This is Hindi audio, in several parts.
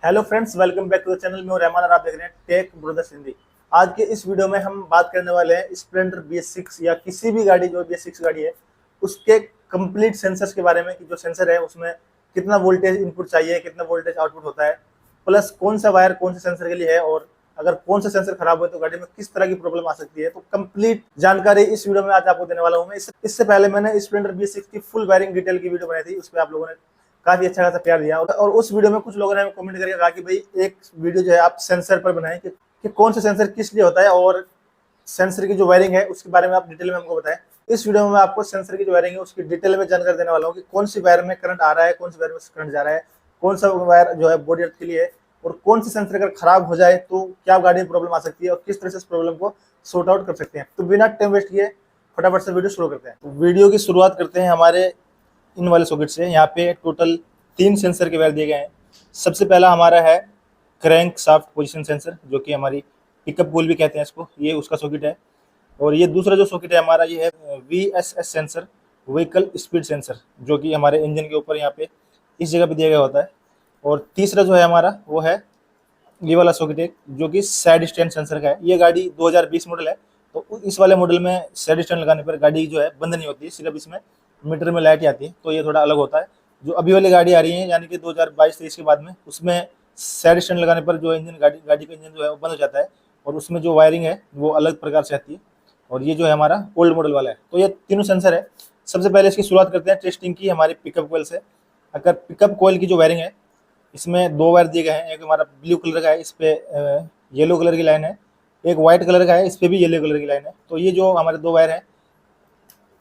Hello friends, welcome back to the channel. मैं हूं रहमान और आप देख रहे हैं टेक ब्रदर्स हिंदी। आज के इस वीडियो में हम बात करने वाले हैं स्प्लेंडर BS6 या किसी भी गाड़ी जो BS6 गाड़ी है उसके कंप्लीट सेंसर्स के बारे में कि जो सेंसर है उसमें कितना वोल्टेज इनपुट चाहिए, कितना वोल्टेज आउटपुट होता है, प्लस कौन सा वायर कौन से सेंसर के लिए है और अगर कौन सा सेंसर खराब हो तो गाड़ी में किस तरह की प्रॉब्लम आ सकती है। तो कंप्लीट जानकारी इस वीडियो में आज आपको देने वाला हूं मैं। इससे पहले मैंने स्प्लेंडर BS6 की फुल वायरिंग डिटेल की वीडियो बनाई थी, उस पर आप लोगों ने काफी अच्छा खासा प्यार दिया और उस वीडियो में कुछ लोगों ने कमेंट करके कहा कि भाई एक वीडियो जो है आप सेंसर पर बनाएं कि कौन सा सेंसर किस लिए होता है और सेंसर की जो वायरिंग है उसके बारे में आप डिटेल में हमको बताएं। इस वीडियो में मैं आपको सेंसर की जो वायरिंग है उसकी डिटेल में जानकारी देने वाला हूँ कि कौन सी वायर में करंट आ रहा है, कौन सी वायर में करंट जा रहा है, कौन सा वायर जो है बॉडी अर्थ के लिए है और कौन सी सेंसर अगर खराब हो जाए तो क्या गाड़ी में प्रॉब्लम आ सकती है और किस तरह से इस प्रॉब्लम को सॉर्ट आउट कर सकते हैं। तो बिना टाइम वेस्ट किए फटाफट से वीडियो शुरू करते हैं। तो वीडियो की शुरुआत करते हैं हमारे इन वाले सॉकेट से। यहाँ पे टोटल 3 सेंसर के वायर दिए गए हैं। सबसे पहला हमारा है क्रैंक शाफ्ट पोजीशन सेंसर, जो कि हमारी पिकअप पोल भी कहते हैं इसको, ये उसका सॉकेट है। और ये दूसरा जो सॉकेट है हमारा ये है VSS sensor, vehicle speed sensor, जो कि हमारे इंजन के ऊपर यहाँ पे इस जगह पे दिया गया होता है। और तीसरा जो है हमारा वो है ये वाला सॉकेट है जो कि साइड स्टैंड सेंसर का है। ये गाड़ी 2020 मॉडल है, तो इस वाले मॉडल में साइड स्टैंड लगाने पर गाड़ी जो है बंद नहीं होती है, सिर्फ इसमें मीटर में लाइट ही आती है, तो ये थोड़ा अलग होता है। जो अभी वाली गाड़ी आ रही है यानी कि 2022-23 के बाद में, उसमें साइड स्टैंड लगाने पर जो इंजन गाड़ी का इंजन जो है वो बंद हो जाता है और उसमें जो वायरिंग है वो अलग प्रकार से आती है। और ये जो है हमारा ओल्ड मॉडल वाला है। तो ये तीनों सेंसर है। सबसे पहले इसकी शुरुआत करते हैं टेस्टिंग की हमारी पिकअप कोयल से। अगर पिकअप कोयल की जो वायरिंग है इसमें 2 वायर दिए गए हैं। एक हमारा ब्लू कलर का है, इस पे येलो कलर की लाइन है। एक व्हाइट कलर का है, इस पे भी येलो कलर की लाइन है। तो ये जो हमारे 2 वायर हैं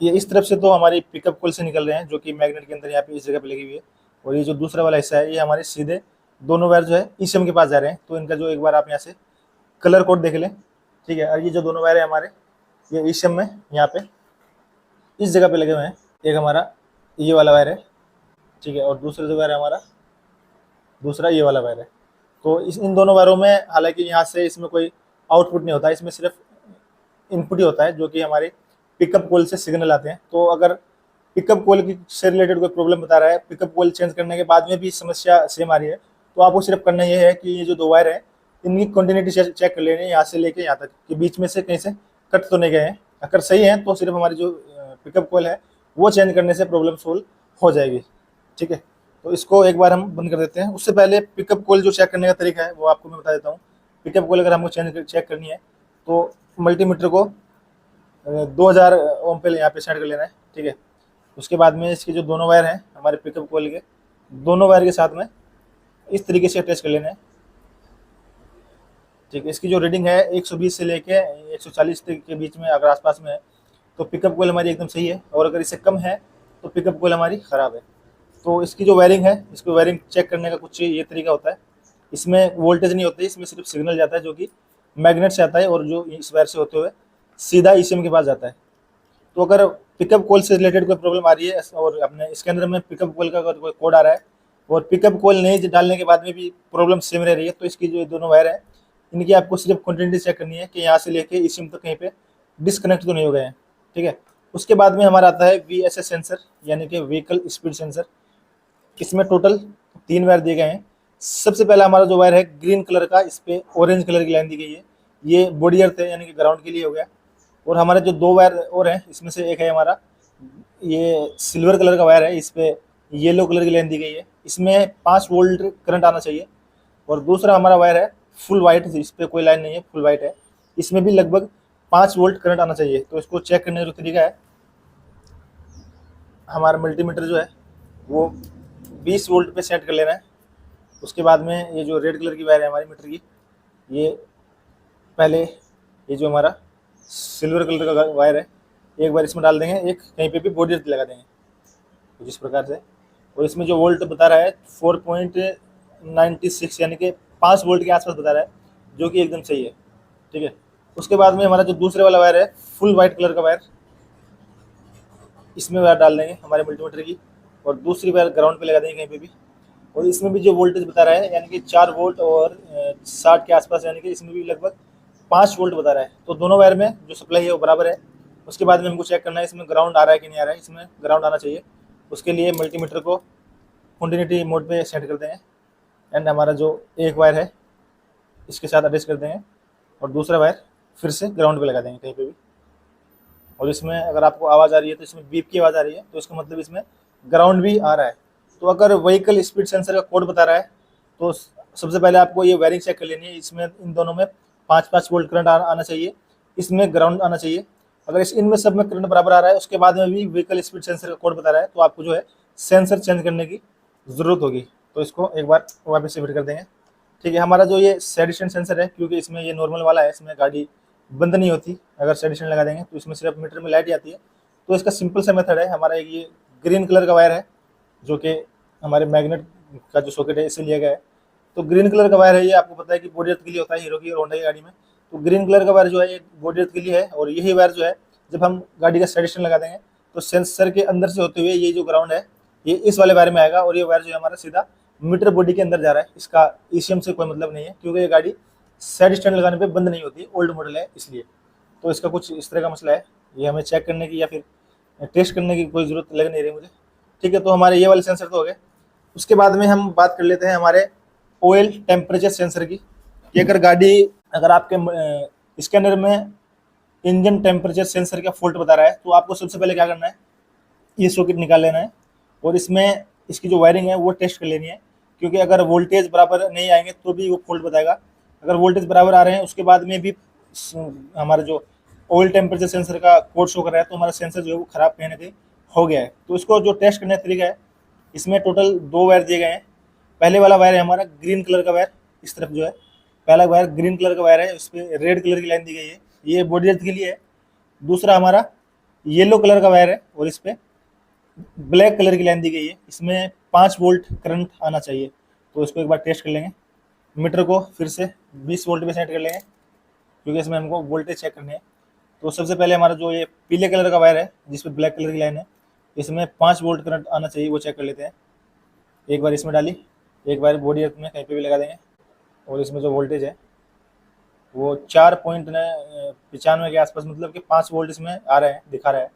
ये इस तरफ से तो हमारी पिकअप कोयल से निकल रहे हैं, जो कि मैग्नेट के अंदर यहाँ पे इस जगह पे लगी हुई है। और ये जो दूसरा वाला हिस्सा है ये हमारे सीधे दोनों वायर जो है ECM के पास जा रहे हैं। तो इनका जो एक बार आप यहाँ से कलर कोड देख लें, ठीक है। और ये जो दोनों वायर है हमारे ये ECM में यहाँ पे इस जगह पे लगे हुए हैं। एक हमारा ये वाला वायर है, ठीक है, और दूसरा जो वायर है हमारा दूसरा ये वाला वायर है। तो इन दोनों वायरों में हालांकि यहाँ से इसमें कोई आउटपुट नहीं होता है, इसमें सिर्फ इनपुट ही होता है, जो कि हमारे पिकअप कोयल से सिग्नल आते हैं। तो अगर पिकअप कोयल की से रिलेटेड कोई प्रॉब्लम बता रहा है, पिकअप कोयल चेंज करने के बाद में भी समस्या सेम आ रही है, तो आपको सिर्फ करना ये है कि ये जो 2 वायर है इनकी कंटिन्यूटी चेक कर लेनी है, यहाँ से लेके यहाँ तक कि बीच में से कहीं से कट तो नहीं गए हैं। अगर सही है तो सिर्फ हमारी जो पिकअप कोयल है वो चेंज करने से प्रॉब्लम सोल्व हो जाएगी, ठीक है। तो इसको एक बार हम बंद कर देते हैं। उससे पहले पिकअप कोयल जो चेक करने का तरीका है वो आपको मैं बता देता हूँ। पिकअप कोयल अगर हमको चेक करनी है तो मल्टीमीटर को 2000 ओम पे यहाँ पे सेट कर लेना है, ठीक है। उसके बाद में इसके जो दोनों वायर हैं हमारे पिकअप कोयल के, दोनों वायर के साथ में इस तरीके से अटैच कर लेना है, ठीक है। इसकी जो रीडिंग है 120 से लेके 140 के बीच में अगर आसपास में है तो पिकअप कोयल हमारी एकदम सही है, और अगर इससे कम है तो पिकअप कोयल हमारी ख़राब है। तो इसकी जो वायरिंग है, इसको वायरिंग चेक करने का कुछ ये तरीका होता है। इसमें वोल्टेज नहीं होती, इसमें सिर्फ सिग्नल जाता है जो कि मैग्नेट से आता है और जो इस वायर से होते हुए सीधा ECM के पास जाता है। तो अगर पिकअप कॉल से रिलेटेड कोई प्रॉब्लम आ रही है और अपने इसके अंदर में पिकअप कॉल का अगर कोई कोड आ रहा है और पिकअप कॉल नहीं डालने के बाद में भी प्रॉब्लम सेम रह रही है, तो इसकी जो दोनों वायर है इनकी आपको सिर्फ कंटिन्यूटी चेक करनी है कि यहाँ से लेके ECM तक कहीं पे डिस्कनेक्ट तो नहीं हो गए हैं, ठीक है। उसके बाद में हमारा आता है VSS सेंसर यानी कि व्हीकल स्पीड सेंसर। इसमें टोटल 3 वायर दिए गए हैं। सबसे पहला हमारा जो वायर है ग्रीन कलर का, इस पे ऑरेंज कलर की लाइन दी गई है, ये बॉडी अर्थ है यानी कि ग्राउंड के लिए हो गया। और हमारे जो 2 वायर और हैं इसमें से एक है हमारा ये सिल्वर कलर का वायर है, इस पे येलो कलर की लाइन दी गई है, इसमें 5 वोल्ट करंट आना चाहिए। और दूसरा हमारा वायर है फुल वाइट, इस पर कोई लाइन नहीं है, फुल वाइट है, इसमें भी लगभग 5 वोल्ट करंट आना चाहिए। तो इसको चेक करने का जो तरीका है, हमारा मल्टीमीटर जो है वो 20 वोल्ट पे सेट कर लेना है। उसके बाद में ये जो रेड कलर की वायर है हमारी मीटर की, ये पहले ये जो हमारा सिल्वर कलर का वायर है एक बार इसमें डाल देंगे, एक कहीं पे भी बॉडी अर्थ लगा देंगे कुछ इस प्रकार से। और इसमें जो वोल्ट बता रहा है 4.96 यानी कि 5 वोल्ट के आसपास बता रहा है, जो कि एकदम सही है, ठीक है। उसके बाद में हमारा जो दूसरे वाला वायर है फुल वाइट कलर का वायर, इसमें वायर डाल देंगे हमारे मल्टीमीटर की और दूसरी वायर ग्राउंड पे लगा देंगे कहीं पे भी। और इसमें भी जो वोल्टेज बता रहा है यानी कि 4 वोल्ट और 60 के आसपास, यानी कि इसमें भी लगभग 5 वोल्ट बता रहा है। तो दोनों वायर में जो सप्लाई है वो बराबर है। उसके बाद में हमको चेक करना है इसमें ग्राउंड आ रहा है कि नहीं आ रहा है, इसमें ग्राउंड आना चाहिए। उसके लिए मल्टीमीटर को कंटिन्यूटी मोड पे सेट कर देंगे, एंड हमारा जो एक वायर है इसके साथ अटैच कर देंगे और दूसरा वायर फिर से ग्राउंड पे लगा देंगे कहीं पे भी। और इसमें अगर आपको आवाज़ आ रही है तो इसमें बीप की आवाज़ आ रही है, तो इसका मतलब इसमें ग्राउंड भी आ रहा है। तो अगर व्हीकल स्पीड सेंसर का कोड बता रहा है तो सबसे पहले आपको ये वायरिंग चेक कर लेनी है। इसमें इन दोनों में 5-5 वोल्ट करंट आना चाहिए, इसमें ग्राउंड आना चाहिए। अगर इनमें सब में करंट बराबर आ रहा है उसके बाद में भी व्हीकल स्पीड सेंसर का कोड बता रहा है तो आपको जो है सेंसर चेंज करने की ज़रूरत होगी। तो इसको एक बार वापस से फिट कर देंगे। ठीक है, हमारा जो ये सेडिशन सेंसर है, क्योंकि इसमें ये नॉर्मल वाला है, इसमें गाड़ी बंद नहीं होती। अगर सेडिशन लगा देंगे तो इसमें सिर्फ मीटर में लाइट ही आती है। तो इसका सिंपल सा मेथड है, हमारा ये ग्रीन कलर का वायर है जो कि हमारे मैग्नेट का जो सॉकेट है इससे लिया गया है। तो ग्रीन कलर का वायर है, ये आपको पता है कि बॉडी अर्थ के लिए होता है हीरो की और होंडा की गाड़ी में। तो ग्रीन कलर का वायर जो है ये बॉडी अर्थ के लिए है, और यही वायर जो है जब हम गाड़ी का सेडिशन लगा देंगे तो सेंसर के अंदर से होते हुए ये जो ग्राउंड है ये इस वाले वायर में आएगा, और ये वायर जो है हमारा सीधा मीटर बॉडी के अंदर जा रहा है। इसका ईसीएम से कोई मतलब नहीं है, क्योंकि ये गाड़ी साइड स्टैंड लगाने पे बंद नहीं होती, ओल्ड मॉडल है इसलिए। तो इसका कुछ इस तरह का मसला है, ये हमें चेक करने की या फिर टेस्ट करने की कोई ज़रूरत लग नहीं रही मुझे। ठीक है, तो हमारे ये वाले सेंसर तो हो गए। उसके बाद में हम बात कर लेते हैं हमारे ऑयल टेम्परेचर सेंसर की, कि अगर आपके स्कैनर में इंजन टेम्परेचर सेंसर का फॉल्ट बता रहा है तो आपको सबसे पहले क्या करना है, ये सॉकेट निकाल लेना है और इसमें इसकी जो वायरिंग है वो टेस्ट कर लेनी है। क्योंकि अगर वोल्टेज बराबर नहीं आएंगे तो भी वो फॉल्ट बताएगा। अगर वोल्टेज बराबर आ रहे हैं उसके बाद में भी हमारा जो ऑयल टेम्परेचर सेंसर का कोड शो कर रहा है तो हमारा सेंसर जो है वो खराब कहीं ना कहीं हो गया है। तो इसको जो टेस्ट करने का तरीका है, इसमें टोटल 2 वायर दिए गए हैं। पहले वाला वायर है हमारा ग्रीन कलर का वायर, इस तरफ जो है पहला वायर ग्रीन कलर का वायर है, उस पर रेड कलर की लाइन दी गई है, ये बॉडी अर्थ के लिए है। दूसरा हमारा येलो कलर का वायर है और इस पर ब्लैक कलर की लाइन दी गई है, इसमें 5 वोल्ट करंट आना चाहिए। तो इसको एक बार टेस्ट कर लेंगे। मीटर को फिर से 20 वोल्ट पे सेट कर लेंगे, क्योंकि इसमें हमको वोल्टेज चेक करनी है। तो सबसे पहले हमारा जो ये पीले कलर का वायर है जिसपे ब्लैक कलर की लाइन है, इसमें 5 वोल्ट करंट आना चाहिए, वो चेक कर लेते हैं। एक बार इसमें डाली, एक बार बॉडी अर्थ में कहीं पे भी लगा देंगे, और इसमें जो वोल्टेज है वो 4.95 के आसपास, मतलब कि 5 वोल्ट इसमें आ रहे हैं, दिखा रहा है।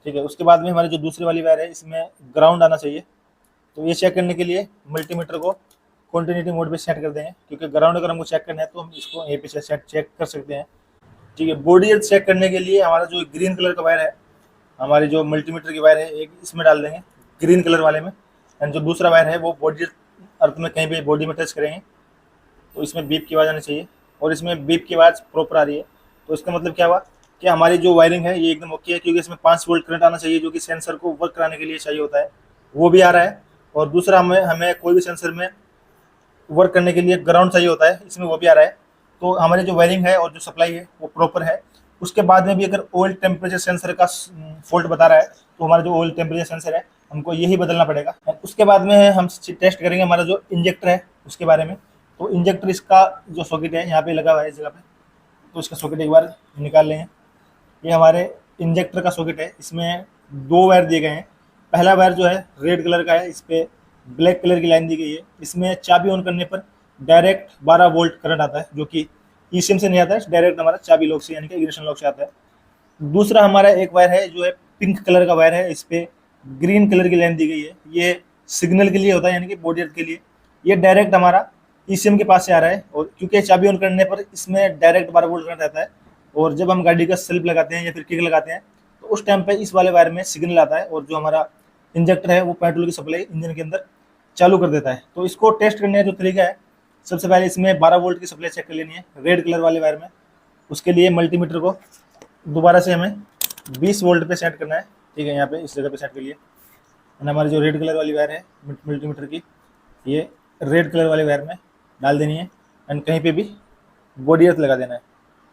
ठीक है, उसके बाद में हमारी जो दूसरी वाली वायर है इसमें ग्राउंड आना चाहिए। तो ये चेक करने के लिए मल्टीमीटर को कॉन्टिन्यूटी मोड पे सेट कर देंगे, क्योंकि ग्राउंड अगर हमको चेक करना है तो हम इसको यहीं पे सेट चेक कर सकते हैं। ठीक है, बॉडी अर्थ चेक करने के लिए हमारा जो ग्रीन कलर का वायर है, हमारी जो मल्टीमीटर की वायर है, एक इसमें डाल देंगे ग्रीन कलर वाले में, एंड जो दूसरा वायर है वो बॉडी अर्थ में कहीं पे बॉडी में टच करेंगे तो इसमें बीप की आवाज़ आनी चाहिए, और इसमें बीप की आवाज़ प्रॉपर आ रही है। तो इसका मतलब क्या हुआ कि हमारी जो वायरिंग है ये एकदम ओके है, क्योंकि इसमें 5 वोल्ट करंट आना चाहिए जो कि सेंसर को वर्क कराने के लिए चाहिए होता है, वो भी आ रहा है। और दूसरा हमें कोई भी सेंसर में वर्क करने के लिए ग्राउंड चाहिए होता है, इसमें वो भी आ रहा है। तो हमारी जो वायरिंग है और जो सप्लाई है वो प्रॉपर है। उसके बाद में भी अगर ऑयल टेम्परेचर सेंसर का फॉल्ट बता रहा है तो हमारा जो ऑयल टेम्परेचर सेंसर है हमको यही बदलना पड़ेगा। उसके बाद में हम टेस्ट करेंगे हमारा जो इंजेक्टर है उसके बारे में। तो इंजेक्टर इसका जो सॉकेट है यहाँ पे लगा हुआ है इस जगह पे, तो इसका सॉकेट एक बार निकाल लेंगे। ये हमारे इंजेक्टर का सॉकेट है, इसमें 2 वायर दिए गए हैं। पहला वायर जो है रेड कलर का है, इस पर ब्लैक कलर की लाइन दी गई है। इसमें चाबी ऑन करने पर डायरेक्ट 12 वोल्ट करंट आता है, जो कि ईसीएम से नहीं आता है, डायरेक्ट हमारा चाबी लॉक से यानी कि इग्निशन लॉक से आता है। दूसरा हमारा एक वायर है जो है पिंक कलर का वायर है, इस पर ग्रीन कलर की लाइन दी गई है, ये सिग्नल के लिए होता है यानी कि बॉडी अर्थ के लिए। ये डायरेक्ट हमारा ईसीएम के पास से आ रहा है, और क्योंकि चाबी ऑन करने पर इसमें डायरेक्ट 12 वोल्ट करंट आता है, और जब हम गाड़ी का सेल्फ लगाते हैं या फिर किक लगाते हैं तो उस टाइम पे इस वाले वायर में सिग्नल आता है, और जो हमारा इंजेक्टर है वो पेट्रोल की सप्लाई इंजन के अंदर चालू कर देता है। तो इसको टेस्ट करने का जो तरीका है, सबसे पहले इसमें 12 वोल्ट की सप्लाई चेक कर लेनी है रेड कलर वाले वायर में। उसके लिए मल्टीमीटर को दोबारा से हमें 20 वोल्ट पे सेट करना है। ठीक है, यहाँ पे इस जगह पे सेट करिए। हमारी जो रेड कलर वाली वायर है मल्टीमीटर की, ये रेड कलर वाले वायर में डाल देनी है, एंड कहीं पे भी बॉडी अर्थ लगा देना है।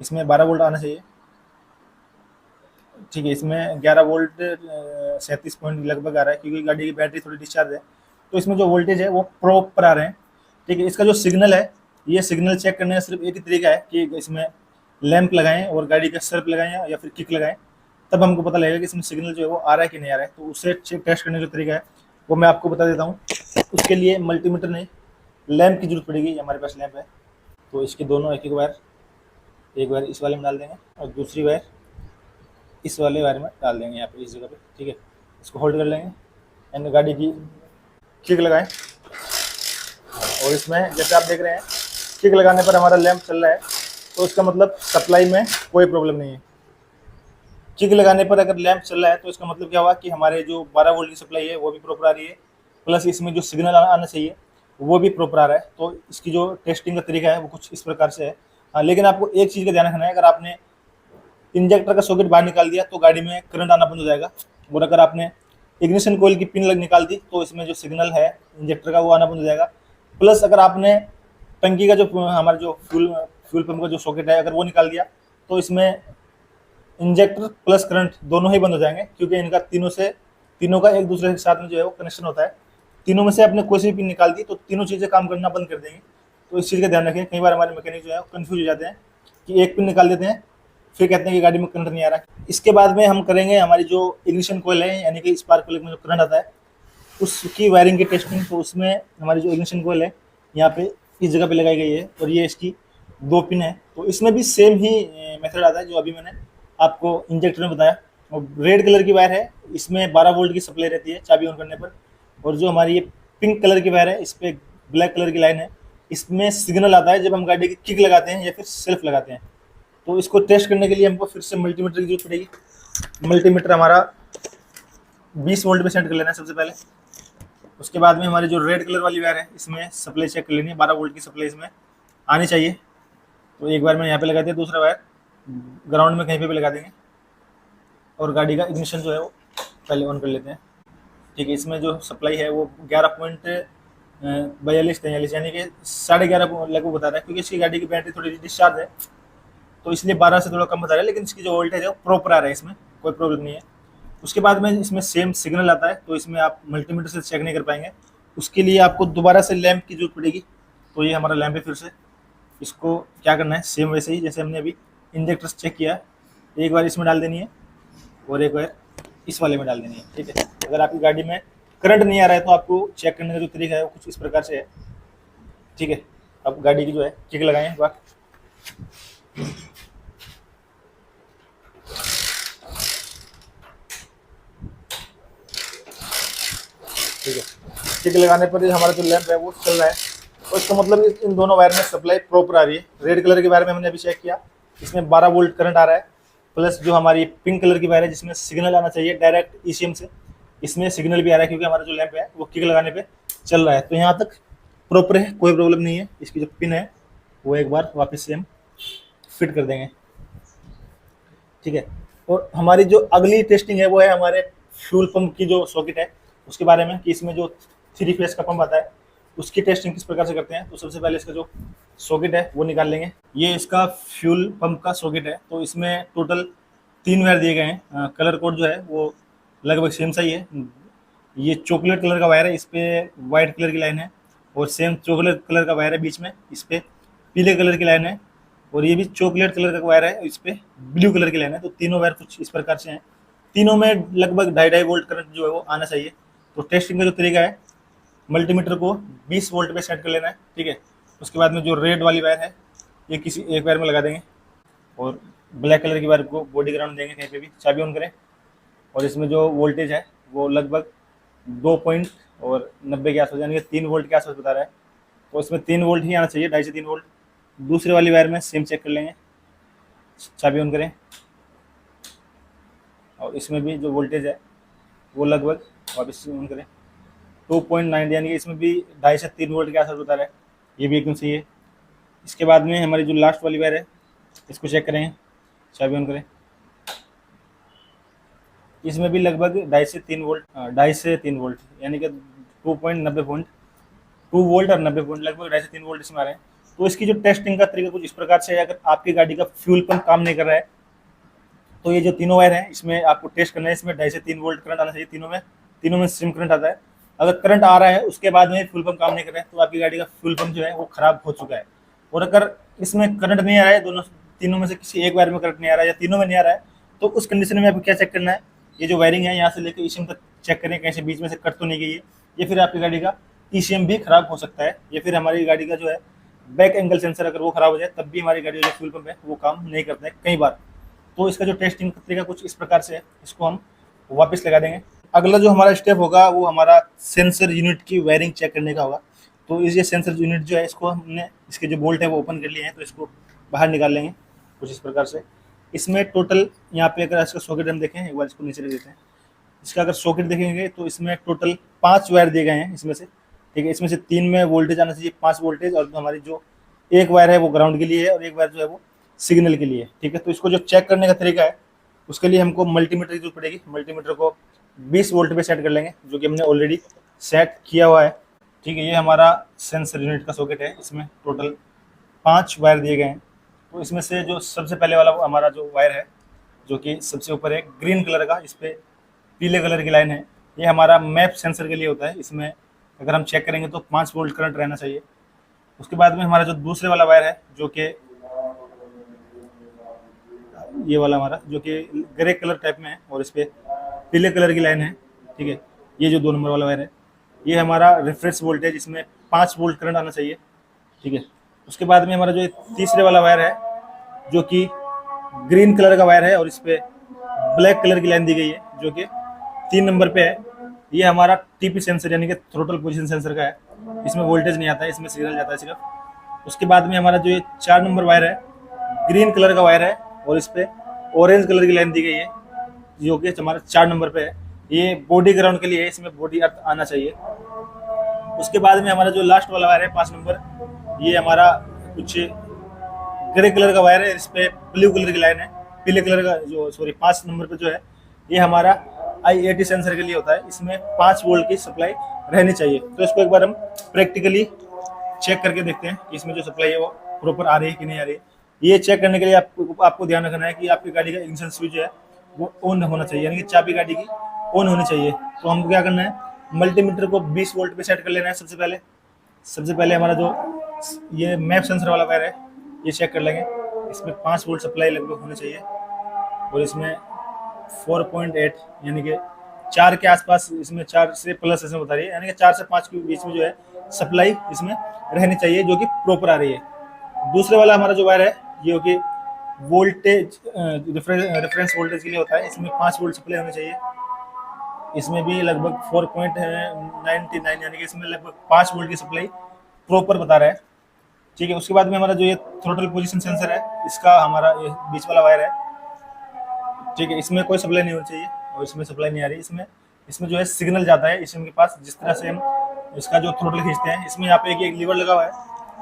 इसमें 12 वोल्ट आना चाहिए। ठीक है, इसमें 11 वोल्ट 37 पॉइंट लगभग आ रहा है, क्योंकि गाड़ी की बैटरी थोड़ी डिस्चार्ज है, तो इसमें जो वोल्टेज है वो प्रॉपर आ रहे हैं। ठीक है, इसका जो सिग्नल है, ये सिग्नल चेक करने का सिर्फ एक ही तरीका है कि इसमें लैंप लगाएं और गाड़ी का सर्फ लगाएं या फिर किक लगाएं, तब हमको पता लगेगा कि इसमें सिग्नल जो है वो आ रहा है कि नहीं आ रहा है। तो उससे टेस्ट करने का तरीका है वो मैं आपको बता देता हूँ। उसके लिए मल्टीमीटर नहीं, लैंप की जरूरत पड़ेगी। हमारे पास लैंप है, तो इसके दोनों एक वायर, एक वायर इस वाले में डाल देंगे और दूसरी वायर इस वाले वायर में डाल देंगे यहाँ पे इस जगह पे। ठीक है, इसको होल्ड कर लेंगे एंड गाड़ी की किक लगाएं। और इसमें जैसे आप देख रहे हैं किक लगाने पर हमारा लैंप चल रहा है, तो इसका मतलब सप्लाई में कोई प्रॉब्लम नहीं है। किक लगाने पर अगर लैंप चल रहा है तो इसका मतलब क्या हुआ कि हमारे जो 12 वोल्ट की सप्लाई है वो भी प्रॉपर आ रही है, प्लस इसमें जो सिग्नल आना चाहिए वो भी प्रॉपर आ रहा है। तो इसकी जो टेस्टिंग का तरीका है वो कुछ इस प्रकार से है। हाँ, लेकिन आपको एक चीज़ का ध्यान रखना है, अगर आपने इंजेक्टर का सॉकेट बाहर निकाल दिया तो गाड़ी में करंट आना बंद हो जाएगा, और अगर आपने इग्निशन कोयल की पिन निकाल दी तो इसमें जो सिग्नल है इंजेक्टर का वो आना बंद हो जाएगा। प्लस अगर आपने टंकी का जो हमारा जो फ्यूल पंप का जो सॉकेट है अगर वो निकाल दिया तो इसमें इंजेक्टर प्लस करंट दोनों ही बंद हो जाएंगे, क्योंकि इनका तीनों का एक दूसरे के साथ में जो है वो कनेक्शन होता है। तीनों में से आपने कोई सी पिन निकाल दी तो तीनों चीज़ें काम करना बंद कर देंगी। तो इस चीज़ का ध्यान रखें। कई बार हमारे मैकेनिक जो है कन्फ्यूज हो जाते हैं कि एक पिन निकाल देते हैं, फिर कहते हैं कि गाड़ी में करंट नहीं आ रहा। इसके बाद में हम करेंगे हमारी जो इग्निशन कोयल है, यानी कि स्पार्क प्लग में जो करंट आता है उसकी वायरिंग की टेस्टिंग। तो उसमें हमारी जो इग्निशन कोयल है यहाँ पे इस जगह पे लगाई गई है, और ये इसकी 2 पिन है। तो इसमें भी सेम ही मेथड आता है जो अभी मैंने आपको इंजेक्टर में बताया। और रेड कलर की वायर है, इसमें 12 वोल्ट की सप्लाई रहती है चाबी ऑन करने पर। और जो हमारी ये पिंक कलर की वायर है इस पर ब्लैक कलर की लाइन है, इसमें सिग्नल आता है जब हम गाड़ी की किक लगाते हैं या फिर सेल्फ लगाते हैं। तो इसको टेस्ट करने के लिए हमको फिर से मल्टीमीटर की जरूरत पड़ेगी। मल्टीमीटर हमारा 20 वोल्ट पे सेट कर लेना है सबसे पहले। उसके बाद में हमारी जो रेड कलर वाली वायर है इसमें सप्लाई चेक कर लेनी है, 12 वोल्ट की सप्लाई इसमें आनी चाहिए। तो एक बार मैंने यहाँ पे लगा दिया, दूसरा वायर ग्राउंड में कहीं पे भी लगा देंगे, और गाड़ी का इग्निशन जो है वो पहले ऑन कर लेते हैं। ठीक है, इसमें जो सप्लाई है वो 11.42-43 यानी कि 11.5 लगभग बता रहा है, क्योंकि इसकी गाड़ी की बैटरी थोड़ी डिस्चार्ज है तो इसलिए 12 से थोड़ा कम बता रहा है, लेकिन इसकी जो वोल्टेज है वो प्रॉपर आ रहा है, इसमें कोई प्रॉब्लम नहीं है। उसके बाद में इसमें सेम सिग्नल आता है, तो इसमें आप मल्टीमीटर से चेक नहीं कर पाएंगे। उसके लिए आपको दोबारा से लैंप की जरूरत पड़ेगी। तो ये हमारा लैंप है, फिर से इसको क्या करना है सेम वैसे ही जैसे हमने अभी इंजेक्टर चेक किया, एक बार इसमें डाल देनी है और एक बार इस वाले में डाल देनी है। ठीक है, अगर आपकी गाड़ी में करंट नहीं आ रहा है तो आपको चेक करने का जो तरीका है वो कुछ इस प्रकार से है। ठीक है, अब गाड़ी की जो है किक लगाएं बार। ठीक है, किक लगाने पर हमारा जो लैंप है वो चल रहा है, और इसका मतलब इन दोनों वायर में सप्लाई प्रॉपर आ रही है। रेड कलर के वायर में हमने अभी चेक किया, इसमें 12 वोल्ट करंट आ रहा है, प्लस जो हमारी पिंक कलर की वायर है जिसमें सिग्नल आना चाहिए डायरेक्ट ईसीएम से, इसमें सिग्नल भी आ रहा है क्योंकि हमारा जो लैंप है वो किक लगाने पे चल रहा है। तो यहाँ तक प्रॉपर है, कोई प्रॉब्लम नहीं है। इसकी जो पिन है वो एक बार वापस से हम फिट कर देंगे। ठीक है, और हमारी जो अगली टेस्टिंग है वो है हमारे फ्यूल पंप की जो सॉकेट है उसके बारे में, कि इसमें जो 3 फेज का पंप आता है उसकी टेस्टिंग किस प्रकार से करते हैं। तो सबसे पहले इसका जो सॉकेट है वो निकाल लेंगे। ये इसका फ्यूल पंप का सॉकेट है, तो इसमें टोटल 3 वायर दिए गए हैं। कलर कोड जो है वो लगभग सेम सा ही है। ये चॉकलेट कलर का वायर है, इस पर वाइट कलर की लाइन है, और सेम चॉकलेट कलर का वायर है बीच में, इस पर पीले कलर की लाइन है, और ये भी चॉकलेट कलर का वायर है, इस पर ब्लू कलर की लाइन है। तो तीनों वायर कुछ इस प्रकार से हैं। तीनों में लगभग 2.5 वोल्ट करंट जो है वो आना चाहिए। तो टेस्टिंग का जो तरीका है, मल्टीमीटर को 20 वोल्ट पे सेट कर लेना है। ठीक है, उसके बाद में जो रेड वाली वायर है ये किसी एक वायर में लगा देंगे, और ब्लैक कलर की वायर को बॉडी ग्राउंड देंगे कहीं पे भी, चाबी ऑन करें, और इसमें जो वोल्टेज है वो लगभग 2.90 के आसपास यानी कि 3 वोल्ट के आसपास बता रहा है। तो इसमें 3 वोल्ट ही आना चाहिए, 2.5 से 3 वोल्ट। दूसरे वाली वायर में सेम चेक कर लेंगे, चाबी ऑन करें, और इसमें भी जो वोल्टेज है वो लगभग वापस ऑन करें 2.9 यानी कि इसमें भी 2.5 से 3 वोल्ट के आसपास बता रहा है, ये भी एकदम सही है। इसके बाद में हमारी जो लास्ट वाली वायर है इसको चेक करेंगे, चाबी ऑन करें, इसमें भी लगभग 2.5 से 3 वोल्ट 2.5 से 3 वोल्ट यानी कि 2.90 वोल्ट 2 वोल्ट और 90 वोल्ट लगभग 2.5 से 3 वोल्ट इसमें आ रहे हैं। तो इसकी जो टेस्टिंग का तरीका कुछ इस प्रकार से है। अगर आपकी गाड़ी का फ्यूल पंप काम नहीं कर रहा है तो ये जो तीनों वायर हैं इसमें आपको टेस्ट करना है, इसमें 2.5 से 3 वोल्ट करंट आना चाहिए। तीनों में सेम करंट आता है। अगर करंट आ रहा है उसके बाद में फ्यूल पंप काम नहीं कर रहा है तो आपकी गाड़ी का फ्यूल पंप जो है वो खराब हो चुका है। और अगर इसमें करंट नहीं आ रहा है, तीनों में से किसी एक वायर में करंट नहीं आ रहा है या तीनों में नहीं आ रहा है, तो उस कंडीशन में आपको क्या चेक करना है, ये जो वायरिंग है यहाँ से लेकर ईसीएम तक चेक करें कहीं से बीच में से कट तो नहीं गई है, या फिर आपकी गाड़ी का ईसीएम भी खराब हो सकता है, या फिर हमारी गाड़ी का जो है बैक एंगल सेंसर अगर वो खराब हो जाए तब भी हमारी गाड़ी का जो फ्यूल पंप है वो काम नहीं करता है कई बार। तो इसका जो टेस्टिंग तरीका कुछ इस प्रकार से है, इसको हम वापस लगा देंगे। अगला जो हमारा स्टेप होगा वो हमारा सेंसर यूनिट की वायरिंग चेक करने का होगा। तो ये सेंसर यूनिट जो है इसको हमने इसके जो बोल्ट है वो ओपन कर लिए हैं, तो इसको बाहर निकाल लेंगे कुछ इस प्रकार से। इसमें टोटल यहाँ पे अगर इसका सॉकेट हम देखें, एक बार इसको नीचे रख देते हैं, इसका अगर सॉकेट देखेंगे तो इसमें टोटल 5 वायर दिए गए हैं इसमें से, ठीक है। इसमें से 3 में वोल्टेज आना चाहिए, 5 वोल्टेज, और हमारी जो एक वायर है वो ग्राउंड के लिए है और एक वायर जो है वो सिग्नल के लिए, ठीक है। तो इसको जो चेक करने का तरीका है उसके लिए हमको मल्टीमीटर की जरूरत पड़ेगी। मल्टीमीटर को 20 वोल्ट पे सेट कर लेंगे, जो कि हमने ऑलरेडी सेट किया हुआ है, ठीक है। ये हमारा सेंसर यूनिट का सॉकेट है, इसमें टोटल 5 वायर दिए गए हैं। तो इसमें से जो सबसे पहले वाला हमारा जो वायर है, जो कि सबसे ऊपर है ग्रीन कलर का, इस पर पीले कलर की लाइन है, ये हमारा मैप सेंसर के लिए होता है। इसमें अगर हम चेक करेंगे तो 5 वोल्ट करंट रहना चाहिए। उसके बाद में हमारा जो दूसरे वाला वायर है, जो कि ये वाला हमारा, जो कि ग्रे कलर टाइप में है और इस पर पीले कलर की लाइन है, ठीक है। ये जो 2 नंबर वाला वायर है, ये हमारा रेफरेंस वोल्टेज, इसमें 5 वोल्ट करंट आना चाहिए, ठीक है। उसके बाद में हमारा जो तीसरे वाला वायर है, जो कि ग्रीन कलर का वायर है और इस पर ब्लैक कलर की लाइन दी गई है, जो कि 3 नंबर पे है। ये हमारा टीपी सेंसर यानी कि थ्रोटल पोजीशन सेंसर का है। इसमें वोल्टेज नहीं आता है, इसमें सिग्नल जाता है सिर्फ। उसके बाद में हमारा जो ये 4 नंबर वायर है, ग्रीन कलर का वायर है और इस पर ऑरेंज कलर की लाइन दी गई है, जो कि हमारा 4 नंबर पे है। ये बॉडी ग्राउंड के लिए है, इसमें बॉडी अर्थ आना चाहिए। उसके बाद में हमारा जो लास्ट वाला वायर है 5 नंबर, ये हमारा कुछ ग्रे कलर का वायर है, इस पर ब्लू कलर की लाइन है, पीले कलर का जो 5 नंबर पे जो है, ये हमारा IAT सेंसर के लिए होता है। इसमें 5 वोल्ट की सप्लाई रहनी चाहिए। तो इसको एक बार हम प्रैक्टिकली चेक करके देखते हैं कि इसमें जो सप्लाई है वो प्रॉपर आ रही है कि नहीं आ रही है। ये चेक करने के लिए आपको ध्यान रखना है कि आपकी गाड़ी का इग्निशन स्विच है वो ऑन होना चाहिए, यानी कि चाबी गाड़ी की ऑन होनी चाहिए। तो हमको क्या करना है, मल्टीमीटर को 20 वोल्ट पे सेट कर लेना है। सबसे पहले हमारा जो ये मैप सेंसर वाला वायर है ये चेक कर लेंगे। इसमें 5 वोल्ट सप्लाई लगभग होनी चाहिए और इसमें 4.8 यानी कि 4 के आसपास, इसमें 4 से प्लस इसमें बता रही है, यानी कि 4 से 5 के बीच में जो है सप्लाई इसमें रहनी चाहिए, जो कि प्रॉपर आ रही है। दूसरे वाला हमारा जो वायर है, ये कि वोल्टेज रेफरेंस वोल्टेज के लिए होता है, इसमें 5 वोल्ट सप्लाई होनी चाहिए। इसमें भी लगभग 4.99 यानी कि इसमें लगभग 5 वोल्ट की सप्लाई प्रॉपर बता रहा है, ठीक है। उसके बाद में हमारा जो ये थ्रोटल पोजीशन सेंसर है, इसका हमारा ये बीच वाला वायर है, ठीक है। इसमें कोई सप्लाई नहीं होनी चाहिए और इसमें सप्लाई नहीं आ रही। इसमें जो है सिग्नल जाता है इसमें के पास। जिस तरह से हम इसका जो थ्रोटल खींचते हैं, इसमें यहाँ पे एक लीवर लगा हुआ है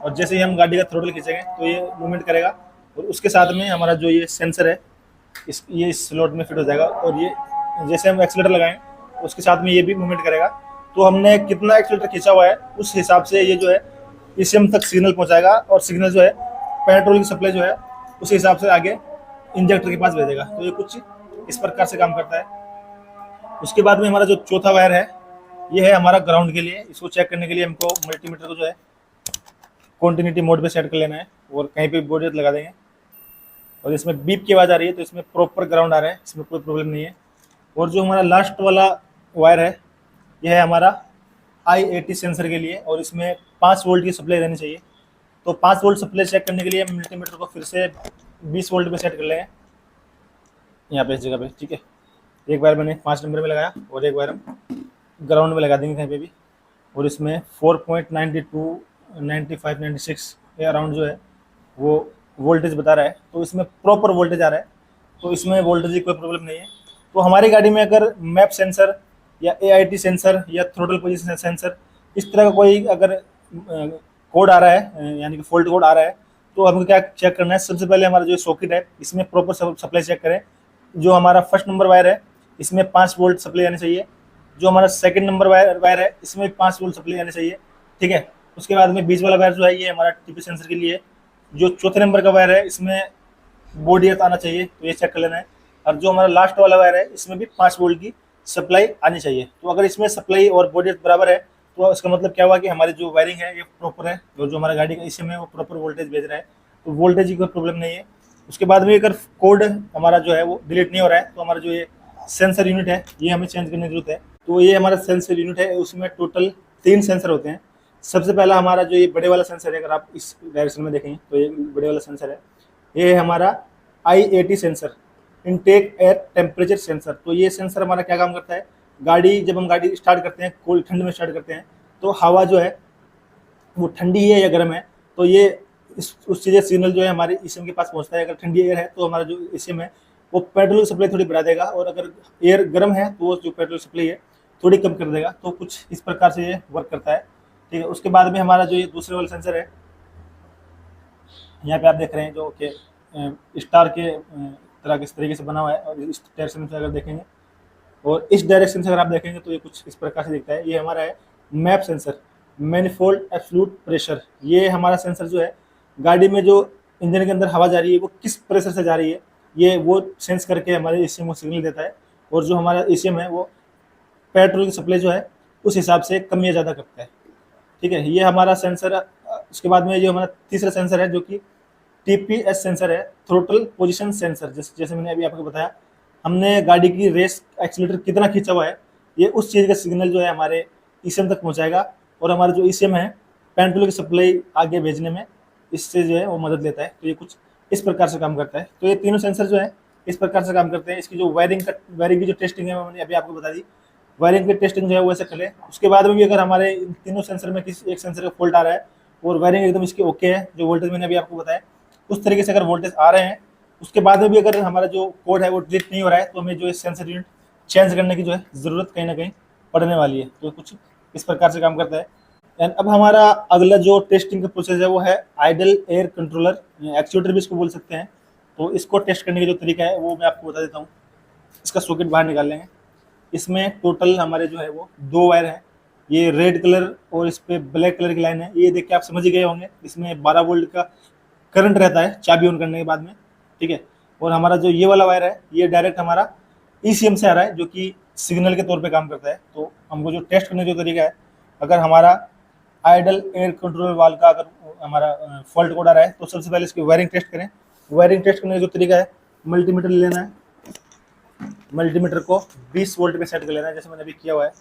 और जैसे ही हम गाड़ी का थ्रोटल खींचेंगे तो ये मूवमेंट करेगा और उसके साथ में हमारा जो ये सेंसर है ये इस स्लॉट में फिट हो जाएगा और ये जैसे हम एक्सीलरेटर लगाएं उसके साथ में ये भी मूवमेंट करेगा। तो हमने कितना एक्सीलरेटर खींचा हुआ है उस हिसाब से ये जो है इसे हम तक सिग्नल पहुंचाएगा और सिग्नल जो है पेट्रोल की सप्लाई जो है उस हिसाब से आगे इंजेक्टर के पास भेजेगा। तो ये कुछ इस प्रकार से काम करता है। उसके बाद में हमारा जो चौथा वायर है ये है हमारा ग्राउंड के लिए। इसको चेक करने के लिए हमको मल्टीमीटर को जो है कॉन्टिन्यूटी मोड पे सेट कर लेना है और कहीं पे बॉडी लगा देंगे और इसमें बीप की आवाज़ आ रही है तो इसमें प्रॉपर ग्राउंड आ रहा है, इसमें कोई प्रॉब्लम नहीं है। और जो हमारा लास्ट वाला वायर है यह है हमारा IAT सेंसर के लिए और इसमें 5 वोल्ट की सप्लाई रहनी चाहिए। तो 5 वोल्ट सप्लाई चेक करने के लिए हम मल्टीमीटर को फिर से 20 वोल्ट पे सेट कर लेंगे यहाँ पे इस जगह पे, ठीक है। एक वायर मैंने 5 नंबर में लगाया और एक वायर हम ग्राउंड में लगा देंगे कहीं पे भी और इसमें 4.92 95 96 के अराउंड जो है वो वोल्टेज बता रहा है। तो इसमें प्रॉपर वोल्टेज आ रहा है, तो इसमें वोल्टेज की कोई प्रॉब्लम नहीं है। तो हमारी गाड़ी में अगर मैप सेंसर या AIT सेंसर या थ्रोटल पोजीशन सेंसर इस तरह का कोई अगर कोड आ रहा है यानी कि फॉल्ट कोड आ रहा है तो हमको क्या चेक करना है, सबसे पहले हमारा जो सॉकेट है इसमें प्रॉपर सप्लाई चेक करें। जो हमारा फर्स्ट नंबर वायर है इसमें 5 वोल्ट सप्लाई आनी चाहिए। जो हमारा सेकंड नंबर वायर है इसमें 5 वोल्ट सप्लाई आनी चाहिए, ठीक है। उसके बाद में बीच वाला वायर जो है ये हमारा TP सेंसर के लिए। जो चौथे नंबर का वायर है इसमें बॉडी अर्थ आना चाहिए, तो ये चेक कर लेना है। और जो हमारा लास्ट वाला वायर है इसमें भी 5 वोल्ट की सप्लाई आनी चाहिए। तो अगर इसमें सप्लाई और बॉडी अर्थ बराबर है तो इसका मतलब क्या हुआ कि हमारी जो वायरिंग है ये प्रॉपर है और जो हमारा गाड़ी का इसमें वो प्रॉपर वोल्टेज भेज रहा है, तो वोल्टेज की कोई प्रॉब्लम नहीं है। उसके बाद में अगर कोड हमारा जो है वो डिलीट नहीं हो रहा है तो हमारा जो ये सेंसर यूनिट है ये हमें चेंज करने की जरूरत है। तो ये हमारा सेंसर यूनिट है, उसमें टोटल 3 सेंसर होते हैं। सबसे पहला हमारा जो ये बड़े वाला सेंसर है, अगर आप इस डायरेक्शन में देखेंगे तो ये बड़े वाला सेंसर है, ये है हमारा IAT sensor, intake air temperature sensor. तो ये सेंसर हमारा क्या काम करता है, गाड़ी जब हम गाड़ी स्टार्ट करते हैं कोल्ड ठंड में स्टार्ट करते हैं तो हवा जो है वो ठंडी है या गर्म है, तो ये उस चीज़ सिग्नल जो है हमारे ईसीएम के पास पहुंचता है। अगर ठंडी एयर है तो हमारा जो ईसीएम है वो पेट्रोल की सप्लाई थोड़ी बढ़ा देगा, और अगर एयर गर्म है तो वो जो पेट्रोल सप्लाई है थोड़ी कम कर देगा। तो कुछ इस प्रकार से ये वर्क करता है, ठीक है। उसके बाद में हमारा जो ये दूसरे वाला सेंसर है, यहाँ पे आप देख रहे हैं जो कि स्टार के तरह किस तरीके से बना हुआ है, और इस डायरेक्शन से अगर देखेंगे और इस डायरेक्शन से अगर आप देखेंगे तो ये कुछ इस प्रकार से दिखता है। ये हमारा है map sensor, manifold absolute pressure. ये हमारा सेंसर जो है गाड़ी में जो इंजन के अंदर हवा जा रही है वो किस प्रेशर से जा रही है, ये वो सेंस करके हमारे ईसीएम को सिग्नल देता है। और जो हमारा ईसीएम है वो पेट्रोल की सप्लाई जो है उस हिसाब से कम या ज़्यादा करता है, ठीक है। ये हमारा सेंसर। उसके बाद में ये हमारा तीसरा सेंसर है जो कि टीपीएस सेंसर है, थ्रोटल पोजीशन सेंसर। जैसे मैंने अभी आपको बताया, हमने गाड़ी की रेस एक्सीलेटर कितना खींचा हुआ है, ये उस चीज़ का सिग्नल जो है हमारे ईसीएम तक पहुंचाएगा, और हमारा जो ईसीएम है पेट्रोल की सप्लाई आगे भेजने में इससे जो है वो मदद लेता है। तो ये कुछ इस प्रकार से काम करता है। तो ये तीनों सेंसर जो है इस प्रकार से काम करते हैं। इसकी जो वायरिंग की जो टेस्टिंग है मैंने अभी आपको बता दी। वायरिंग की टेस्टिंग जो है वो ऐसे करें। उसके बाद में भी अगर हमारे इन तीनों सेंसर में किसी एक सेंसर का फॉल्ट आ रहा है और वायरिंग एकदम इसकी ओके है, जो वोल्टेज मैंने अभी आपको बताया उस तरीके से अगर वोल्टेज आ रहे हैं, उसके बाद में भी अगर हमारा जो कोड है वो डिलीट नहीं हो रहा है, तो हमें जो है सेंसर यूनिट चेंज करने की जो है ज़रूरत कहीं ना कहीं पड़ने वाली है। तो कुछ इस प्रकार से काम करता है। एंड अब हमारा अगला जो टेस्टिंग का प्रोसेस है वो है आइडल एयर कंट्रोलर, एक्चुएटर भी इसको बोल सकते हैं। तो इसको टेस्ट करने का जो तरीका है वो मैं आपको बता देता हूँ। इसका सॉकेट बाहर निकाल लेंगे। इसमें टोटल हमारे जो है वो 2 वायर है। ये रेड कलर और इस पर ब्लैक कलर की लाइन है। ये देख के आप समझ ही गए होंगे, इसमें 12 वोल्ट का करंट रहता है चाबी ऑन करने के बाद में, ठीक है। और हमारा जो ये वाला वायर है ये डायरेक्ट हमारा ईसीएम से आ रहा है, जो कि सिग्नल के तौर पे काम करता है। तो हमको जो टेस्ट करने का जो तरीका है, अगर हमारा आइडल एयर कंट्रोल वाल्व का अगर हमारा फॉल्ट कोड आ रहा है तो सबसे पहले इसकी वायरिंग टेस्ट करें। वायरिंग टेस्ट करने का जो तरीका है, मल्टीमीटर ले लेना है। मल्टीमीटर को 20 वोल्ट पे सेट कर लेना है, जैसे मैंने अभी किया हुआ है।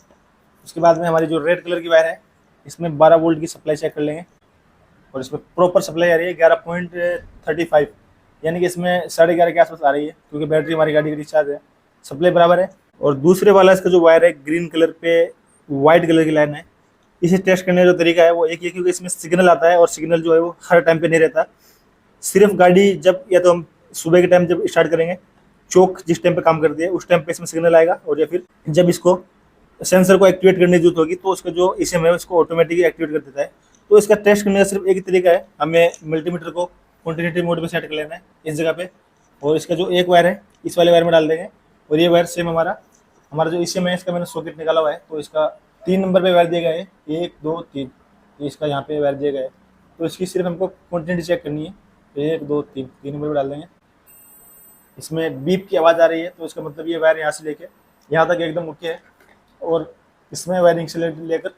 उसके बाद में हमारी जो रेड कलर की वायर है इसमें 12 वोल्ट की सप्लाई चेक कर लेंगे, और इसमें प्रॉपर सप्लाई आ रही है 11.35, यानी कि इसमें 11:30 के आसपास आ रही है, क्योंकि बैटरी हमारी गाड़ी की रिचार्ज है, सप्लाई बराबर है। और दूसरे वाला इसका जो वायर है ग्रीन कलर पे वाइट कलर की लाइन है। इसे टेस्ट करने का जो तरीका है वो एक ही, क्योंकि इसमें सिग्नल आता है और सिग्नल जो है वो हर टाइम पे नहीं रहता। सिर्फ गाड़ी जब या तो हम सुबह के टाइम जब स्टार्ट करेंगे, चौक जिस टाइम पे काम करती है उस टाइम पे इसमें सिग्नल आएगा, और या फिर जब इसको सेंसर को एक्टिवेट करने की जरूरत होगी तो उसका जो ईसीएम है उसको ऑटोमेटिकली एक्टिवेट कर देता है। तो इसका टेस्ट करने का सिर्फ एक ही तरीका है, हमें मल्टीमीटर को कंटिन्यूटी मोड पे सेट कर लेना है इस जगह पे, और इसका जो एक वायर है इस वाले वायर में डाल देंगे। और ये वायर सेम हमारा जो ईसीएम है इसका मैंने सॉकेट निकाला हुआ है, तो इसका 3 नंबर पे वायर दिया गया है, 1 2 3, इसका यहाँ पे वायर दिया गया है। तो इसकी सिर्फ हमको क्वांटिटी चेक करनी है, 1 2 3 नंबर पे डाल देंगे। इसमें बीप की आवाज़ आ रही है, तो इसका मतलब ये वायर यहाँ से लेके यहाँ तक एकदम ओके है, और इसमें वायरिंग से लेकर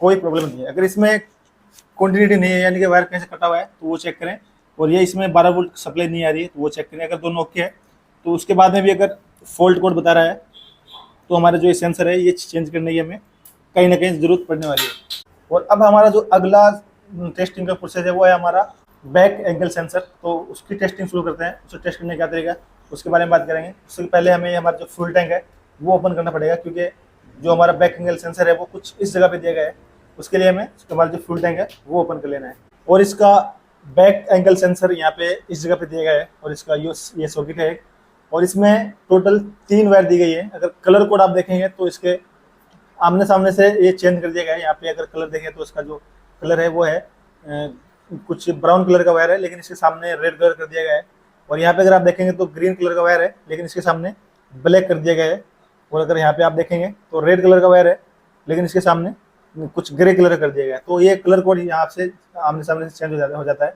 कोई प्रॉब्लम नहीं है। अगर इसमें क्वांटिटी नहीं है, यानी कि वायर कहीं से कटा हुआ है, तो वो चेक करें। और ये इसमें 12 वोल्ट सप्लाई नहीं आ रही है तो वो चेक करें। अगर दोनों ओके है तो उसके बाद में भी अगर फॉल्ट कोड बता रहा है तो हमारा जो ये सेंसर है ये चेंज करने की हमें कहीं ना कहीं ज़रूरत पड़ने वाली है। और अब हमारा जो अगला टेस्टिंग का प्रोसेस है वो है हमारा बैक एंगल सेंसर। तो उसकी टेस्टिंग शुरू करते हैं। उसको टेस्ट करने का तरीका उसके बारे में बात करेंगे। उससे पहले हमें हमारा जो फ्यूल टैंक है वो ओपन करना पड़ेगा, क्योंकि जो हमारा बैक एंगल सेंसर है वो कुछ इस जगह पे दिया गया है। उसके लिए हमें हमारा जो फ्यूल टैंक है वो ओपन कर लेना है। और इसका बैक एंगल सेंसर यहाँ पे इस जगह पे दिया गया है, और इसका ये सॉकेट है। और इसमें टोटल 3 वायर दी गई है। अगर कलर कोड आप देखेंगे तो इसके आमने सामने से ये चेंज कर दिया गया है। यहाँ पे अगर कलर देखें तो इसका जो कलर है वो है कुछ ब्राउन कलर का वायर है, लेकिन इसके सामने रेड कलर कर दिया गया है। और यहाँ पे अगर आप देखेंगे तो ग्रीन कलर का वायर है, लेकिन इसके सामने ब्लैक कर दिया गया है। और अगर यहाँ पे आप देखेंगे तो रेड कलर का वायर है, लेकिन इसके सामने कुछ ग्रे कलर कर दिया गया है। तो ये कलर कोड यहाँ से आमने सामने से चेंज हो जाता है।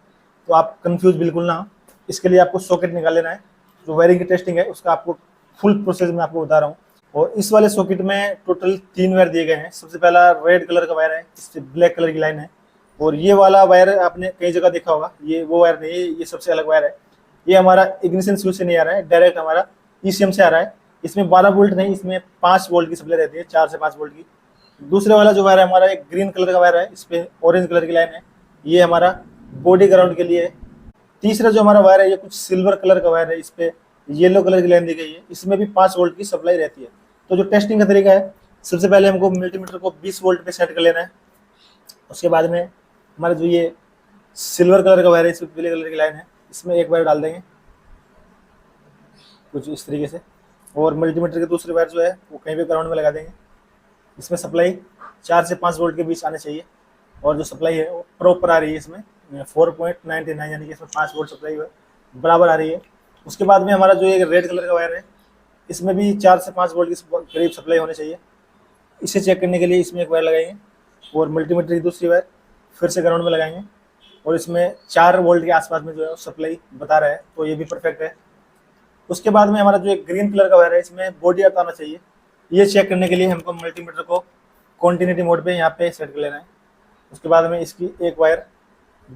तो आप कंफ्यूज बिल्कुल ना हो, इसके लिए आपको सॉकेट निकाल लेना है। जो वायरिंग की टेस्टिंग है उसका आपको फुल प्रोसेस में आपको बता रहा हूँ। और इस वाले सॉकेट में टोटल 3 वायर दिए गए हैं। सबसे पहला रेड कलर का वायर है, इससे ब्लैक कलर की लाइन है। और ये वाला वायर आपने कई जगह देखा होगा, ये वो वायर नहीं है, ये सबसे अलग वायर है। ये हमारा इग्निशन स्विच से नहीं आ रहा है, डायरेक्ट हमारा ईसीएम से आ रहा है। इसमें 12 वोल्ट नहीं, इसमें 5 वोल्ट की सप्लाई रहती है, 4 से 5 वोल्ट की। दूसरे वाला जो वायर है हमारा एक ग्रीन कलर का वायर है, इस पर ऑरेंज कलर की लाइन है, ये हमारा बॉडी ग्राउंड के लिए है। तीसरा जो हमारा वायर है ये कुछ सिल्वर कलर का वायर है, इस पर येलो कलर की लाइन दी गई है, इसमें भी 5 वोल्ट की सप्लाई रहती है। तो जो टेस्टिंग का तरीका है, सबसे पहले हमको मल्टीमीटर को 20 वोल्ट पे सेट कर लेना है। उसके बाद में हमारा जो ये सिल्वर कलर का वायर है, इसमें पीले कलर की लाइन है, इसमें एक वायर डाल देंगे कुछ इस तरीके से। और मल्टीमीटर के दूसरे वायर जो है वो कहीं पे ग्राउंड में लगा देंगे। इसमें सप्लाई 4 से 5 वोल्ट के बीच आने चाहिए, और जो सप्लाई है वो प्रॉपर आ रही है। इसमें 4.99 यानी कि इसमें 5 वोल्ट सप्लाई बराबर आ रही है। उसके बाद में हमारा जो ये रेड कलर का वायर है, इसमें भी 4 से 5 वोल्ट के करीब सप्लाई होनी चाहिए। इसे चेक करने के लिए इसमें एक वायर लगाएंगे और मल्टीमीटर की दूसरी वायर फिर से ग्राउंड में लगाएंगे, और इसमें 4 वोल्ट के आसपास में जो है सप्लाई बता रहा है, तो ये भी परफेक्ट है। उसके बाद में हमारा जो एक ग्रीन कलर का वायर है, इसमें बॉडी अर्थ आना चाहिए। ये चेक करने के लिए हमको मल्टीमीटर को कॉन्टिन्यूटी मोड पे यहाँ पे सेट कर लेना है। उसके बाद में इसकी एक वायर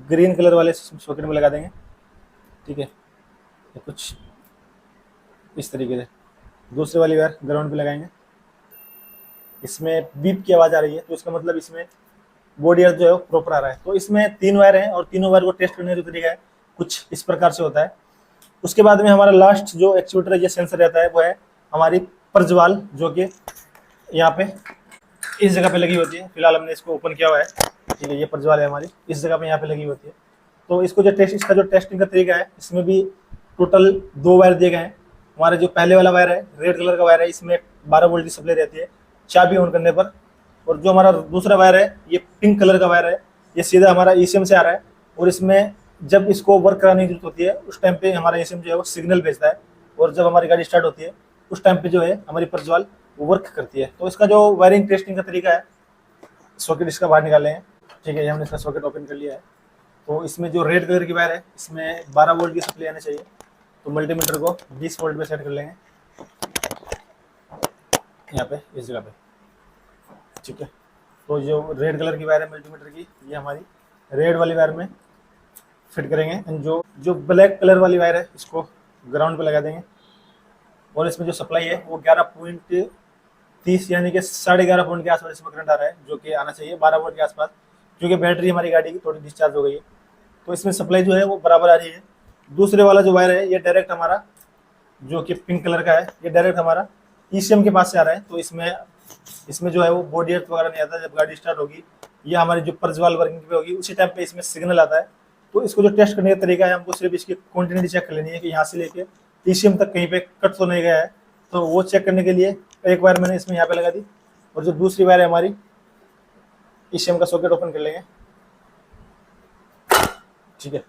ग्रीन कलर वाले सॉकेट में लगा देंगे, ठीक है, कुछ इस तरीके से। दूसरी वाली वायर ग्राउंड पे लगाएंगे। इसमें बीप की आवाज़ आ रही है, तो इसका मतलब इसमें बॉडी अर्थ जो है वो प्रॉपर आ रहा है। तो इसमें 3 वायर हैं, और तीनों वायर को टेस्ट करने का जो तरीका है कुछ इस प्रकार से होता है। उसके बाद में हमारा लास्ट जो एक्चुएटर या सेंसर रहता है वो है हमारी प्रज्वाल, जो कि यहाँ पे इस जगह पे लगी होती है। फिलहाल हमने इसको ओपन किया हुआ है, ठीक है, ये प्रज्वाल है हमारी, इस जगह पे यहाँ पे लगी होती है। तो इसको जो इसका जो टेस्टिंग का तरीका है, इसमें भी टोटल 2 वायर दिए गए हैं। हमारा जो पहले वाला वायर है रेड कलर का वायर है, इसमें 12 वोल्ट की सप्लाई रहती है चाबी ऑन करने पर। और जो हमारा दूसरा वायर है ये पिंक कलर का वायर है, ये सीधा हमारा ईसीएम से आ रहा है, और इसमें जब इसको वर्क कराने की जरूरत होती है उस टाइम पे हमारा ईसीएम जो है वो सिग्नल भेजता है, और जब हमारी गाड़ी स्टार्ट होती है उस टाइम पे जो है हमारी प्रज्वाल वो वर्क करती है। तो इसका जो वायरिंग टेस्टिंग का तरीका है, सॉकेट इसका बाहर निकाले हैं, ठीक है, ये हमने इसका सॉकेट ओपन कर लिया है। तो इसमें जो रेड कलर की वायर है, इसमें 12 वोल्ट की सप्लाई आनी चाहिए, तो मल्टीमीटर को 20 वोल्ट पे सेट कर लेंगे यहाँ पे इस जगह पे, ठीक है। तो जो रेड कलर की वायर है मल्टीमीटर की, ये हमारी रेड वाली वायर में फिट करेंगे, एंड जो ब्लैक कलर वाली वायर है इसको ग्राउंड पे लगा देंगे। और इसमें जो सप्लाई है वो 11.30 यानी कि 11.5 वोल्ट के आसपास इसमें करंट आ रहा है, जो कि आना चाहिए 12 वोल्ट के आसपास, क्योंकि बैटरी हमारी गाड़ी की थोड़ी डिस्चार्ज हो गई है। तो इसमें सप्लाई जो है वो बराबर आ रही है। दूसरे वाला जो वायर है ये डायरेक्ट हमारा जो कि पिंक कलर का है, ये डायरेक्ट हमारा ईसीएम के पास से आ रहा है। तो इसमें जो है वो बॉडी अर्थ वगैरह नहीं आता। जब गाड़ी स्टार्ट होगी या हमारी जो प्रज्वाल वर्किंग पे होगी उसी टाइम पे इसमें सिग्नल आता है। तो इसको जो टेस्ट करने का तरीका है, हमको सिर्फ इसकी क्वांटिटी चेक कर लेनी है कि यहाँ से लेके ईसीएम तक कहीं पे कट तो नहीं गया है। तो वो चेक करने के लिए एक वायर मैंने इसमें यहाँ पे लगा दी, और जो दूसरी वायर है हमारी ईसीएम का सॉकेट ओपन कर लेंगे, ठीक है।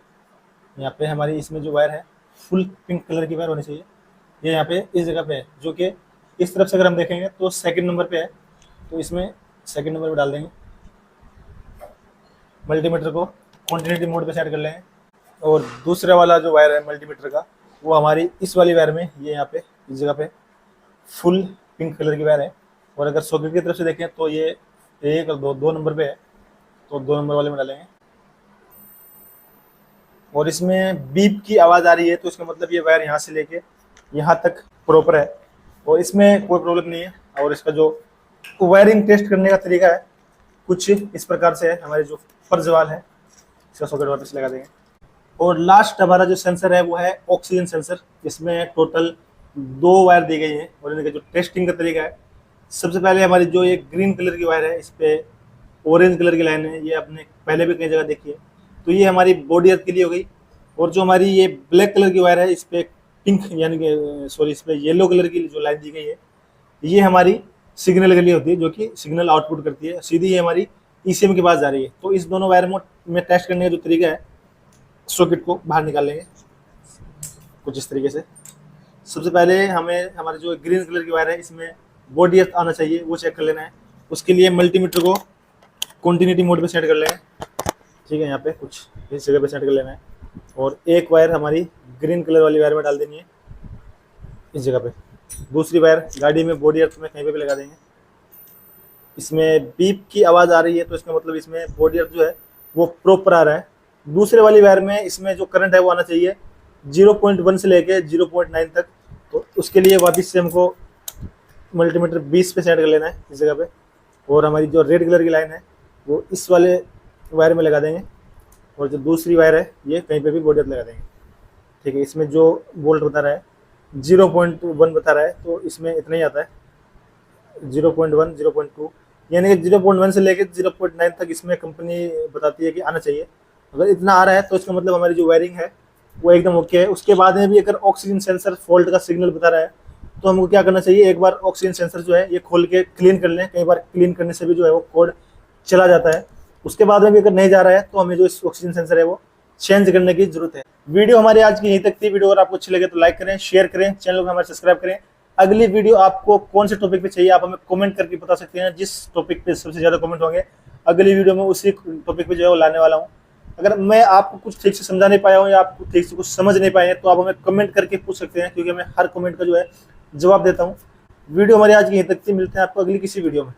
यहाँ पे हमारी इसमें जो वायर है फुल पिंक कलर की वायर होनी चाहिए। ये यहाँ पे इस जगह पे है, जो कि इस तरफ से अगर हम देखेंगे तो सेकंड नंबर पे है, तो इसमें सेकंड नंबर पे डाल देंगे। मल्टीमीटर को कॉन्टिन्यूटी मोड पे सेट कर लेंगे। और दूसरा वाला जो वायर है मल्टीमीटर का, वो हमारी इस वाली वायर में, ये यहाँ पे इस जगह पे फुल पिंक कलर की वायर है। और अगर सॉकेट की तरफ से देखें तो ये 1 और 2 नंबर पे है, तो 2 नंबर वाले में डालेंगे। और इसमें बीप की आवाज़ आ रही है, तो इसका मतलब ये वायर यहाँ से लेके यहाँ तक प्रॉपर है, और इसमें कोई प्रॉब्लम नहीं है। और इसका जो वायरिंग टेस्ट करने का तरीका है कुछ इस प्रकार से है। हमारी जो प्रज्वाल है इसका सॉकेट वापस लगा देंगे। और लास्ट हमारा जो सेंसर है वो है ऑक्सीजन सेंसर, जिसमें टोटल 2 वायर दी गई हैं। और इनका जो टेस्टिंग का तरीका है, सबसे पहले हमारी जो ये ग्रीन कलर की वायर है, इस पर ऑरेंज कलर की लाइन है, ये आपने पहले भी कई जगह देखी है, तो ये हमारी बॉडी अर्थ के लिए हो गई। और जो हमारी ये ब्लैक कलर की वायर है, इस पर पिंक यानी कि सॉरी इस पर येलो कलर की जो लाइन दी गई है, ये हमारी सिग्नल के लिए होती है, जो कि सिग्नल आउटपुट करती है, सीधी ये हमारी ईसीएम के पास जा रही है। तो इस दोनों वायर में टेस्ट करने का जो तरीका है, सॉकेट को बाहर निकाल लेंगे कुछ इस तरीके से। सबसे पहले हमें हमारे जो ग्रीन कलर की वायर है इसमें बॉडी अर्थ आना चाहिए, वो चेक कर लेना है। उसके लिए मल्टीमीटर को कॉन्टिन्यूटी मोड पे सेट कर लेंगे, ठीक है, यहाँ पे कुछ इस जगह पे सेट कर लेना है। और एक वायर हमारी ग्रीन कलर वाली वायर में डाल देनी है इस जगह पे। दूसरी वायर गाड़ी में बॉडी अर्थ में कहीं पे भी लगा देंगे। इसमें बीप की आवाज़ आ रही है, तो इसका मतलब इसमें बॉडी अर्थ जो है वो प्रॉपर आ रहा है। दूसरे वाली वायर में इसमें जो करंट है वो आना चाहिए 0.1 से लेके 0.9 तक। तो उसके लिए वापस से हमको मल्टीमीटर 20 पे सेट कर लेना है इस जगह पे। और हमारी जो रेड कलर की लाइन है वो इस वाले वायर में लगा देंगे, और जो दूसरी वायर है ये कहीं पे भी बॉडी अर्थ लगा देंगे, ठीक है। इसमें जो वोल्ट बता रहा है 0.1 बता रहा है, तो इसमें इतना ही आता है 0.1 0.2। यानी कि 0.1 से लेकर 0.9 तक इसमें कंपनी बताती है कि आना चाहिए। अगर इतना आ रहा है तो इसका मतलब हमारी जो वायरिंग है वो एकदम ओके है। उसके बाद में भी अगर ऑक्सीजन सेंसर फॉल्ट का सिग्नल बता रहा है तो हमको क्या करना चाहिए, एक बार ऑक्सीजन सेंसर जो है ये खोल के क्लीन कर लें। कई बार क्लीन करने से भी जो है वो कोड चला जाता है। उसके बाद में भी अगर नहीं जा रहा है तो हमें जो इस ऑक्सीजन सेंसर है वो चेंज करने की जरूरत है। वीडियो हमारी आज की यहीं तक थी। वीडियो अगर आपको अच्छी लगे तो लाइक करें, शेयर करें, चैनल को हमारे सब्सक्राइब करें। अगली वीडियो आपको कौन से टॉपिक पे चाहिए आप हमें कमेंट करके बता सकते हैं। जिस टॉपिक पे सबसे ज्यादा कमेंट होंगे अगली वीडियो में उसी टॉपिक पे जो है वो लाने वाला हूँ। अगर मैं आपको कुछ ठीक से समझा नहीं पाया हूँ या आप ठीक से कुछ समझ नहीं पाए हैं तो आप हमें कमेंट करके पूछ सकते हैं, क्योंकि मैं हर कमेंट का जो है जवाब देता हूँ। वीडियो हमारी आज की यहीं तक थी। मिलते हैं आपको अगली किसी वीडियो में।